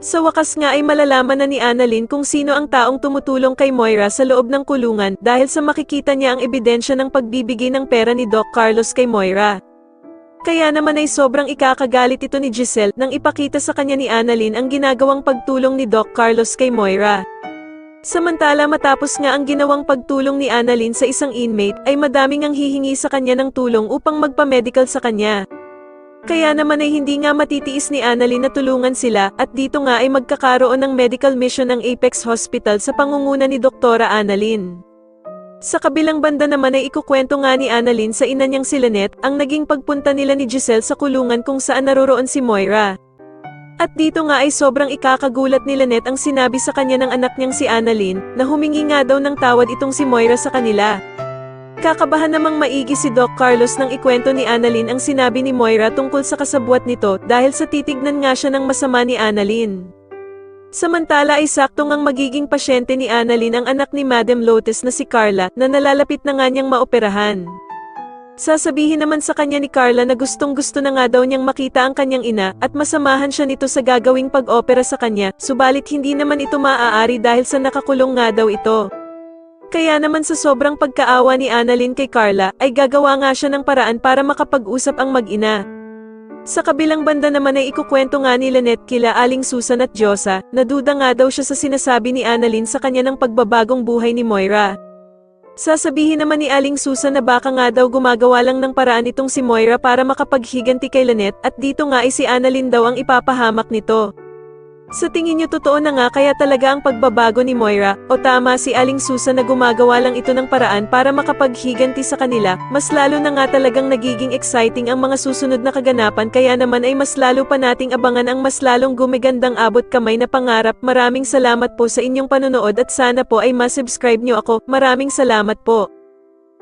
Sa wakas nga ay malalaman na ni Annalyn kung sino ang taong tumutulong kay Moira sa loob ng kulungan dahil sa makikita niya ang ebidensya ng pagbibigay ng pera ni Doc Carlos kay Moira. Kaya naman ay sobrang ikakagalit ito ni Giselle nang ipakita sa kanya ni Annalyn ang ginagawang pagtulong ni Doc Carlos kay Moira. Samantala matapos nga ang ginawang pagtulong ni Annalyn sa isang inmate ay madaming ang hihingi sa kanya ng tulong upang magpa-medical sa kanya. Kaya naman ay hindi nga matitiis ni Annalyn na tulungan sila at dito nga ay magkakaroon ng medical mission ng Apex Hospital sa pangunguna ni Doktora Annalyn. Sa kabilang banda naman ay ikukwento nga ni Annalyn sa ina niyang si Lynette ang naging pagpunta nila ni Giselle sa kulungan kung saan naroroon si Moira. At dito nga ay sobrang ikakagulat ni Lynette ang sinabi sa kanya ng anak niyang si Annalyn na humingi nga daw ng tawad itong si Moira sa kanila. Kakabahan namang maigi si Doc Carlos nang ikwento ni Annalyn ang sinabi ni Moira tungkol sa kasabwat nito dahil sa titignan nga siya ng masama ni Annalyn. Samantala ay saktong ang magiging pasyente ni Annalyn ang anak ni Madam Lotes na si Carla na nalalapit na nga niyang maoperahan. Sasabihin naman sa kanya ni Carla na gustong-gusto na nga daw niyang makita ang kanyang ina at masamahan siya nito sa gagawing pag-opera sa kanya, subalit hindi naman ito maaari dahil sa nakakulong nga daw ito. Kaya naman sa sobrang pagkaawa ni Annalyn kay Carla, ay gagawa nga siya ng paraan para makapag-usap ang mag-ina. Sa kabilang banda naman ay ikukwento nga ni Lynette kila Aling Susan at Diyosa, na duda nga daw siya sa sinasabi ni Annalyn sa kanya ng pagbabagong buhay ni Moira. Sasabihin naman ni Aling Susan na baka nga daw gumagawa lang ng paraan itong si Moira para makapaghiganti kay Lynette at dito nga ay si Annalyn daw ang ipapahamak nito. Sa tingin niyo totoo na nga kaya talaga ang pagbabago ni Moira, o tama si Aling Susan na gumagawa lang ito ng paraan para makapaghiganti sa kanila, mas lalo na nga talagang nagiging exciting ang mga susunod na kaganapan kaya naman ay mas lalo pa nating abangan ang mas lalong gumigandang abot kamay na pangarap. Maraming salamat po sa inyong panonood at sana po ay ma-subscribe niyo ako. Maraming salamat po.